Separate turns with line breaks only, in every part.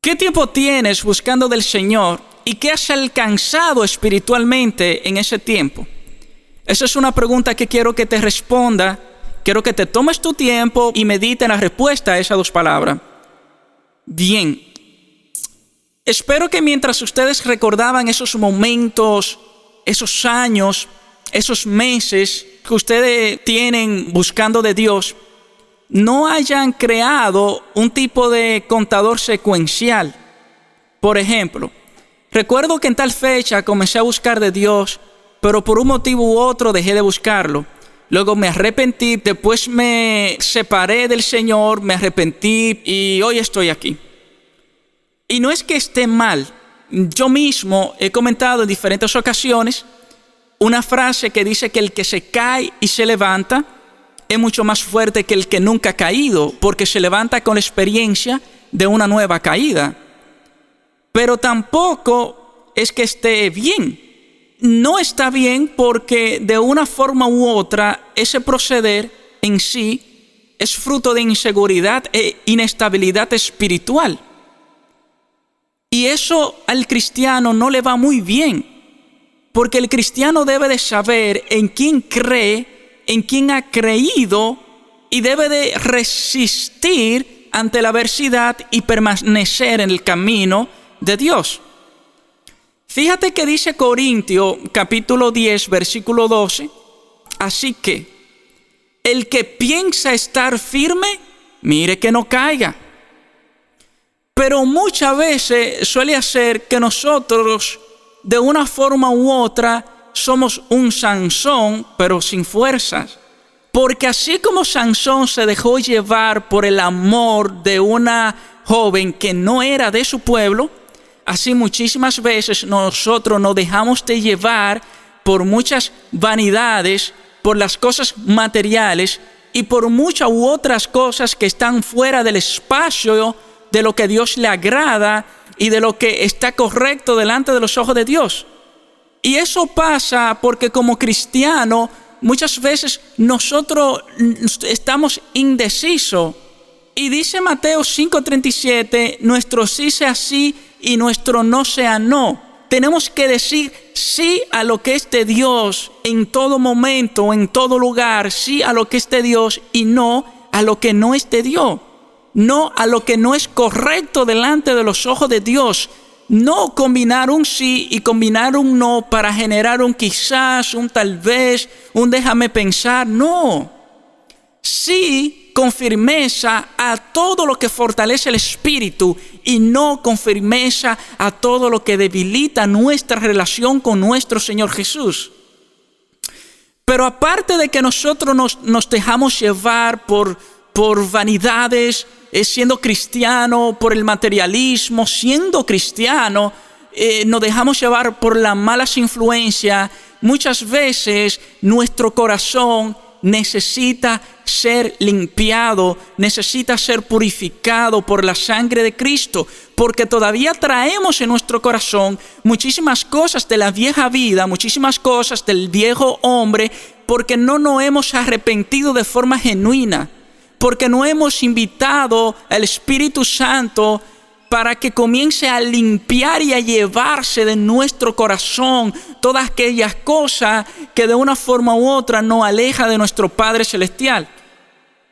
¿Qué tiempo tienes buscando del Señor y qué has alcanzado espiritualmente en ese tiempo? Esa es una pregunta que quiero que te responda. Quiero que te tomes tu tiempo y medite en la respuesta a esas dos palabras. Bien. Espero que mientras ustedes recordaban esos momentos, esos años, esos meses que ustedes tienen buscando de Dios, no hayan creado un tipo de contador secuencial. Por ejemplo, recuerdo que en tal fecha comencé a buscar de Dios, pero por un motivo u otro dejé de buscarlo. Luego me arrepentí, después me separé del Señor, me arrepentí y hoy estoy aquí. Y no es que esté mal. Yo mismo he comentado en diferentes ocasiones una frase que dice que el que se cae y se levanta es mucho más fuerte que el que nunca ha caído, porque se levanta con la experiencia de una nueva caída. Pero tampoco es que esté bien. No está bien porque de una forma u otra ese proceder en sí es fruto de inseguridad e inestabilidad espiritual. Y eso al cristiano no le va muy bien, porque el cristiano debe de saber en quién cree, en quién ha creído y debe de resistir ante la adversidad y permanecer en el camino de Dios. Fíjate que dice Corintios capítulo 10 versículo 12, así que el que piensa estar firme, mire que no caiga. Pero muchas veces suele hacer que nosotros de una forma u otra somos un Sansón, pero sin fuerzas. Porque así como Sansón se dejó llevar por el amor de una joven que no era de su pueblo, así muchísimas veces nosotros nos dejamos de llevar por muchas vanidades, por las cosas materiales y por muchas u otras cosas que están fuera del espacio de lo que Dios le agrada y de lo que está correcto delante de los ojos de Dios. Y eso pasa porque como cristianos muchas veces nosotros estamos indecisos. Y dice Mateo 5:37, nuestro sí sea sí y nuestro no sea no. Tenemos que decir sí a lo que es de Dios en todo momento, en todo lugar, sí a lo que es de Dios y no a lo que no es de Dios. No a lo que no es correcto delante de los ojos de Dios. No combinar un sí y combinar un no para generar un quizás, un tal vez, un déjame pensar. No. Sí con firmeza a todo lo que fortalece el espíritu y no con firmeza a todo lo que debilita nuestra relación con nuestro Señor Jesús. Pero aparte de que nosotros nos dejamos llevar por vanidades, siendo cristiano, por el materialismo, siendo cristiano, nos dejamos llevar por las malas influencias. Muchas veces nuestro corazón necesita ser limpiado, necesita ser purificado por la sangre de Cristo, porque todavía traemos en nuestro corazón muchísimas cosas de la vieja vida, muchísimas cosas del viejo hombre, porque no nos hemos arrepentido de forma genuina, porque no hemos invitado al Espíritu Santo para que comience a limpiar y a llevarse de nuestro corazón todas aquellas cosas que de una forma u otra nos aleja de nuestro Padre Celestial.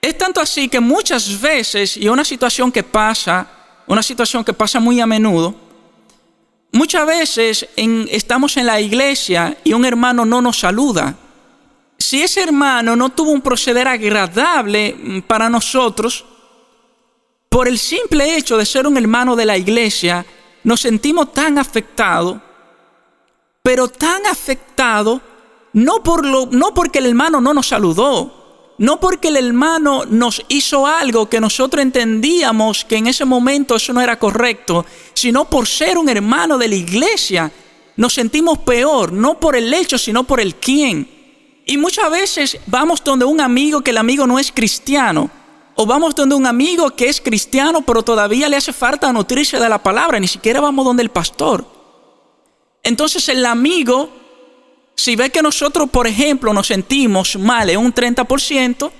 Es tanto así que muchas veces, y una situación que pasa muy a menudo, muchas veces estamos en la iglesia y un hermano no nos saluda. Si ese hermano no tuvo un proceder agradable para nosotros, por el simple hecho de ser un hermano de la iglesia, nos sentimos tan afectados, pero tan afectados, no porque el hermano no nos saludó, no porque el hermano nos hizo algo que nosotros entendíamos que en ese momento eso no era correcto, sino por ser un hermano de la iglesia, nos sentimos peor, no por el hecho, sino por el quién. Y muchas veces vamos donde un amigo que el amigo no es cristiano, o vamos donde un amigo que es cristiano, pero todavía le hace falta nutrirse de la palabra, ni siquiera vamos donde el pastor. Entonces el amigo, si ve que nosotros, por ejemplo, nos sentimos mal en un 30%,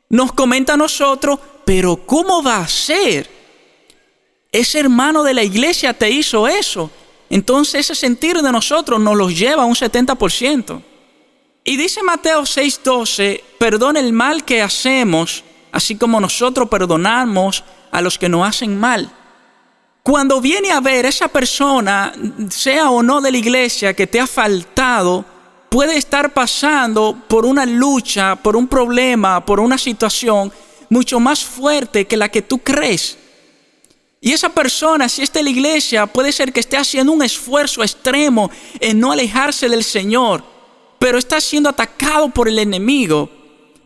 nos comenta a nosotros, pero ¿cómo va a ser? ese hermano de la iglesia te hizo eso. Entonces ese sentir de nosotros nos los lleva a un 70%. Y dice Mateo 6:12, perdona el mal que hacemos, así como nosotros perdonamos a los que nos hacen mal. Cuando viene a ver esa persona, sea o no de la iglesia, que te ha faltado, puede estar pasando por una lucha, por un problema, por una situación mucho más fuerte que la que tú crees. Y esa persona, si está en la iglesia, puede ser que esté haciendo un esfuerzo extremo en no alejarse del Señor, pero está siendo atacado por el enemigo.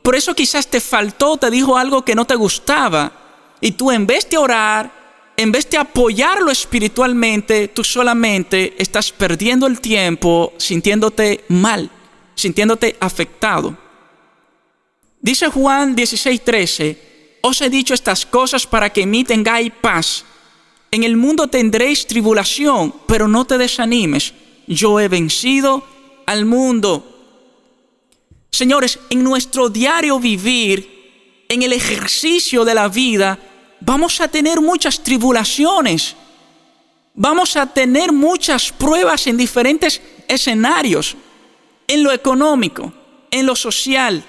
Por eso quizás te faltó, te dijo algo que no te gustaba. Y tú, en vez de orar, en vez de apoyarlo espiritualmente, tú solamente estás perdiendo el tiempo sintiéndote mal, sintiéndote afectado. Dice Juan 16:13, os he dicho estas cosas para que en mí tengáis paz. En el mundo tendréis tribulación, pero no te desanimes. Yo he vencido al mundo. Señores, en nuestro diario vivir, en el ejercicio de la vida, vamos a tener muchas tribulaciones. Vamos a tener muchas pruebas en diferentes escenarios. En lo económico, en lo social,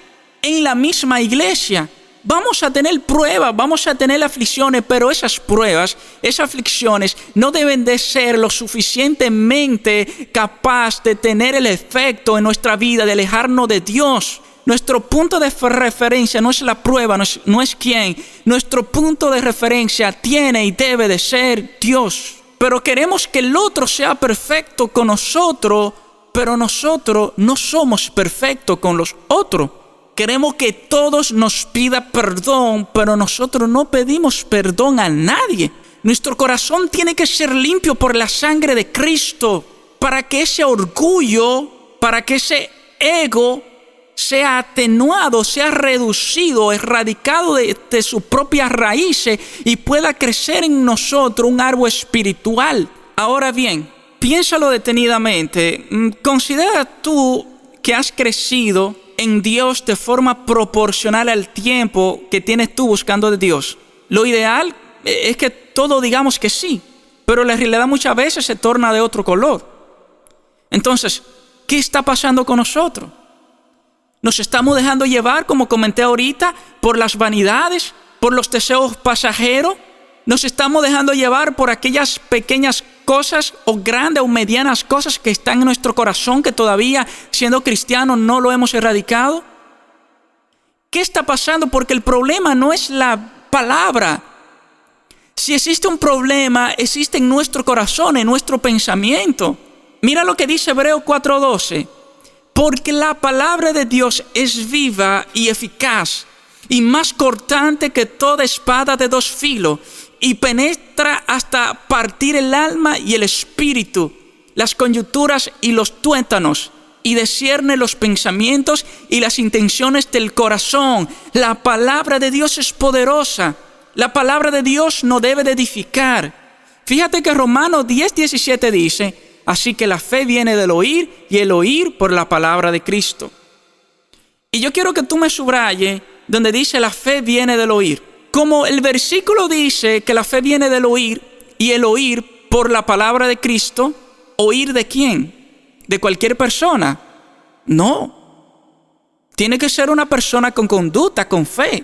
en la misma iglesia. Vamos a tener pruebas, vamos a tener aflicciones, pero esas pruebas, esas aflicciones no deben de ser lo suficientemente capaz de tener el efecto en nuestra vida, de alejarnos de Dios. Nuestro punto de referencia no es la prueba, no es quién. Nuestro punto de referencia tiene y debe de ser Dios. Pero queremos que el otro sea perfecto con nosotros, pero nosotros no somos perfectos con los otros. Queremos que todos nos pidan perdón, pero nosotros no pedimos perdón a nadie. Nuestro corazón tiene que ser limpio por la sangre de Cristo, para que ese orgullo, para que ese ego sea atenuado, sea reducido, erradicado de sus propias raíces y pueda crecer en nosotros un árbol espiritual. Ahora bien, piénsalo detenidamente. Considera tú que has crecido en Dios de forma proporcional al tiempo que tienes tú buscando de Dios. Lo ideal es que todos digamos que sí, pero la realidad muchas veces se torna de otro color. Entonces, ¿qué está pasando con nosotros? ¿Nos estamos dejando llevar, como comenté ahorita, por las vanidades, por los deseos pasajeros? ¿Nos estamos dejando llevar por aquellas pequeñas cosas o grandes o medianas cosas que están en nuestro corazón que todavía, siendo cristianos, no lo hemos erradicado? ¿Qué está pasando? Porque el problema no es la palabra. Si existe un problema, existe en nuestro corazón, en nuestro pensamiento. Mira lo que dice Hebreos 4:12. Porque la palabra de Dios es viva y eficaz y más cortante que toda espada de dos filos y penetra hasta partir el alma y el espíritu, las coyunturas y los tuétanos, y discierne los pensamientos y las intenciones del corazón. La palabra de Dios es poderosa. La palabra de Dios nos debe de edificar. Fíjate que Romanos 10:17 dice, así que la fe viene del oír y el oír por la palabra de Cristo. Y yo quiero que tú me subrayes donde dice la fe viene del oír. Como el versículo dice que la fe viene del oír y el oír por la palabra de Cristo, ¿oír de quién? ¿De cualquier persona? No. Tiene que ser una persona con conducta, con fe.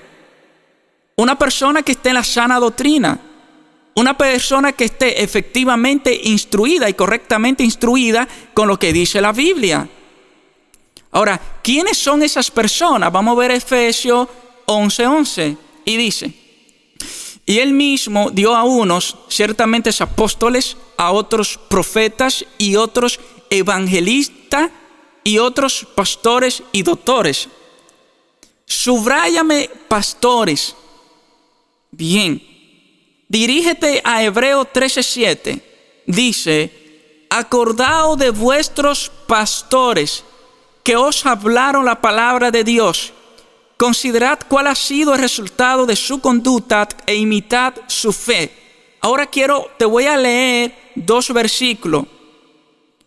Una persona que esté en la sana doctrina. Una persona que esté efectivamente instruida y correctamente instruida con lo que dice la Biblia. Ahora, ¿quiénes son esas personas? Vamos a ver Efesios 11:11 y dice, y él mismo dio a unos ciertamente apóstoles, a otros profetas y otros evangelistas y otros pastores y doctores. Subráyame pastores. Bien. Dirígete a Hebreos 13:7. Dice, acordaos de vuestros pastores que os hablaron la palabra de Dios. Considerad cuál ha sido el resultado de su conducta e imitad su fe. Ahora te voy a leer 2 versículos.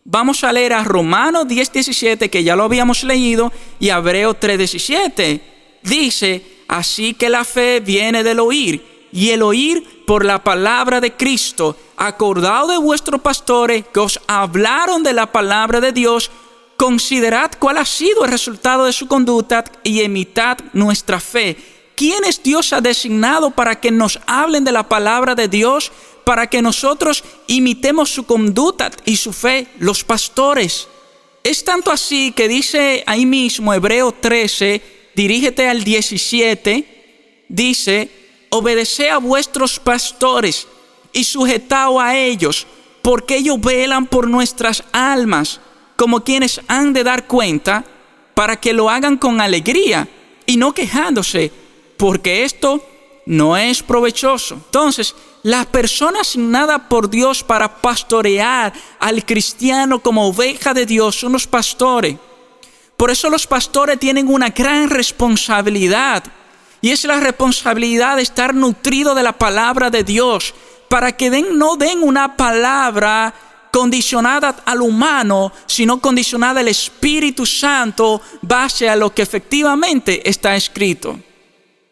Vamos a leer a Romanos 10:17, que ya lo habíamos leído, y a Hebreos 3:17. Dice, así que la fe viene del oír, y el oír por la palabra de Cristo. Acordaos de vuestros pastores que os hablaron de la palabra de Dios. Considerad cuál ha sido el resultado de su conducta y imitad nuestra fe. ¿Quiénes Dios ha designado para que nos hablen de la palabra de Dios? Para que nosotros imitemos su conducta y su fe, los pastores. Es tanto así que dice ahí mismo, Hebreos 13, dirígete al 17, dice: obedeced a vuestros pastores y sujetaos a ellos, porque ellos velan por nuestras almas, como quienes han de dar cuenta, para que lo hagan con alegría y no quejándose, porque esto no es provechoso. Entonces, la persona asignada por Dios para pastorear al cristiano como oveja de Dios son los pastores. Por eso los pastores tienen una gran responsabilidad, y es la responsabilidad de estar nutrido de la palabra de Dios, para que no den una palabra condicionada al humano, sino condicionada al Espíritu Santo, base a lo que efectivamente está escrito.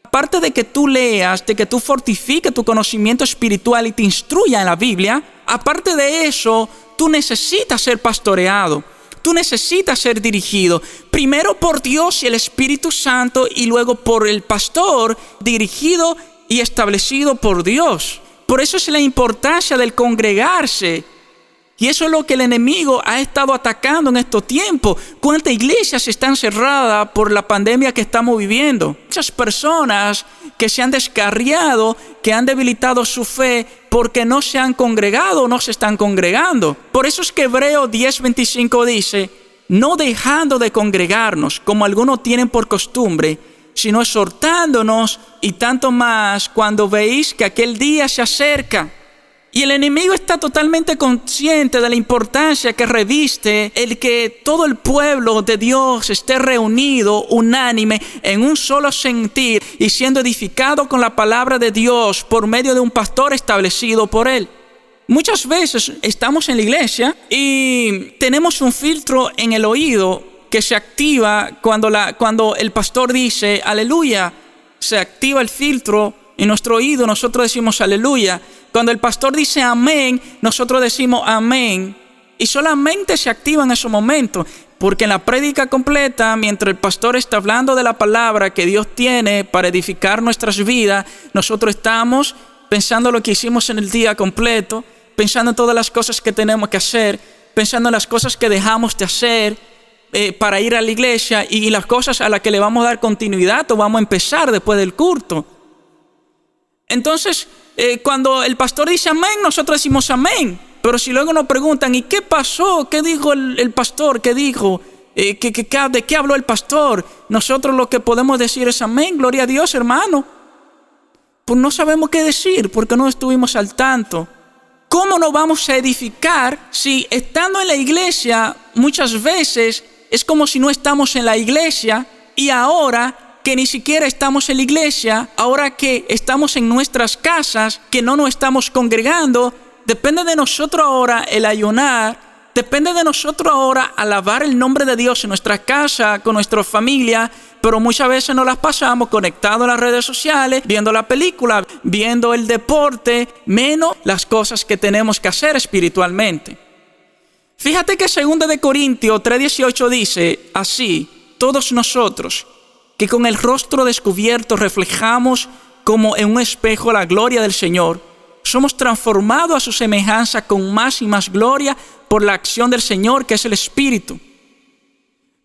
Aparte de que tú leas, de que tú fortifiques tu conocimiento espiritual y te instruya en la Biblia, aparte de eso, tú necesitas ser pastoreado. Tú necesitas ser dirigido, primero por Dios y el Espíritu Santo, y luego por el pastor, dirigido y establecido por Dios. Por eso es la importancia del congregarse. Y eso es lo que el enemigo ha estado atacando en estos tiempos. ¿Cuántas iglesias están cerradas por la pandemia que estamos viviendo? Muchas personas que se han descarriado, que han debilitado su fe porque no se han congregado o no se están congregando. Por eso es que Hebreos 10:25 dice: no dejando de congregarnos, como algunos tienen por costumbre, sino exhortándonos, y tanto más cuando veis que aquel día se acerca. Y el enemigo está totalmente consciente de la importancia que reviste el que todo el pueblo de Dios esté reunido, unánime, en un solo sentir y siendo edificado con la palabra de Dios por medio de un pastor establecido por él. Muchas veces estamos en la iglesia y tenemos un filtro en el oído que se activa cuando el pastor dice aleluya. Se activa el filtro en nuestro oído, nosotros decimos aleluya. Cuando el pastor dice amén, nosotros decimos amén. Y solamente se activa en ese momento, porque en la prédica completa, mientras el pastor está hablando de la palabra que Dios tiene para edificar nuestras vidas, nosotros estamos pensando lo que hicimos en el día completo, pensando en todas las cosas que tenemos que hacer, pensando en las cosas que dejamos de hacer para ir a la iglesia, y las cosas a las que le vamos a dar continuidad o vamos a empezar después del culto. Entonces, cuando el pastor dice amén, nosotros decimos amén. Pero si luego nos preguntan, ¿y qué pasó? ¿Qué dijo el pastor? ¿Qué dijo? ¿De qué habló el pastor? Nosotros lo que podemos decir es amén, gloria a Dios, hermano. Pues no sabemos qué decir porque no estuvimos al tanto. ¿Cómo nos vamos a edificar si estando en la iglesia muchas veces es como si no estamos en la iglesia, y ahora que ni siquiera estamos en la iglesia, ahora que estamos en nuestras casas, que no nos estamos congregando, depende de nosotros ahora el ayunar, depende de nosotros ahora alabar el nombre de Dios en nuestra casa, con nuestra familia, pero muchas veces nos las pasamos conectados a las redes sociales, viendo la película, viendo el deporte, menos las cosas que tenemos que hacer espiritualmente. Fíjate que 2 de Corintios 3:18 dice así: todos nosotros, que con el rostro descubierto reflejamos como en un espejo la gloria del Señor, somos transformados a su semejanza con más y más gloria por la acción del Señor, que es el Espíritu.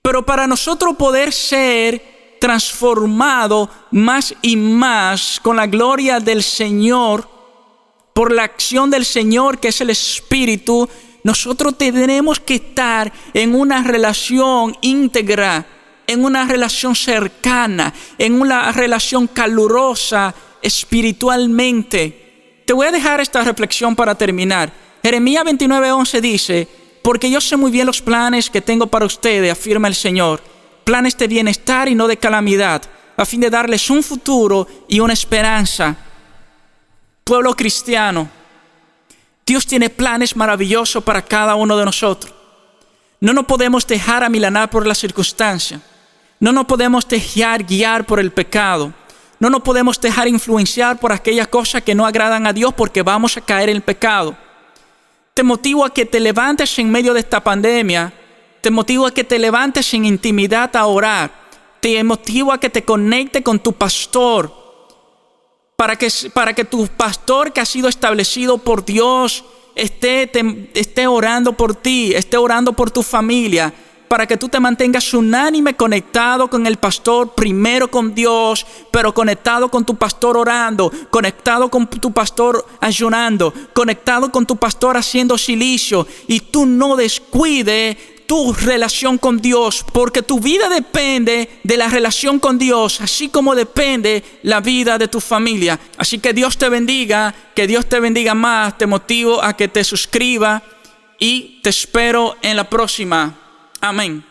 Pero para nosotros poder ser transformados más y más con la gloria del Señor, por la acción del Señor, que es el Espíritu, nosotros tenemos que estar en una relación íntegra, en una relación cercana, en una relación calurosa espiritualmente. Te voy a dejar esta reflexión para terminar. Jeremías 29:11 dice: porque yo sé muy bien los planes que tengo para ustedes, afirma el Señor, planes de bienestar y no de calamidad, a fin de darles un futuro y una esperanza. Pueblo cristiano, Dios tiene planes maravillosos para cada uno de nosotros. No nos podemos dejar amilanar por las circunstancias. No nos podemos dejar guiar por el pecado. No nos podemos dejar influenciar por aquellas cosas que no agradan a Dios porque vamos a caer en el pecado. Te motivo a que te levantes en medio de esta pandemia. Te motivo a que te levantes en intimidad a orar. Te motivo a que te conectes con tu pastor. Para que tu pastor que ha sido establecido por Dios esté orando por ti, esté orando por tu familia. Para que tú te mantengas unánime conectado con el pastor, primero con Dios, pero conectado con tu pastor orando, conectado con tu pastor ayunando, conectado con tu pastor haciendo silicio, y tú no descuides tu relación con Dios, porque tu vida depende de la relación con Dios, así como depende la vida de tu familia. Así que Dios te bendiga, que Dios te bendiga más. Te motivo a que te suscribas y te espero en la próxima. Amén.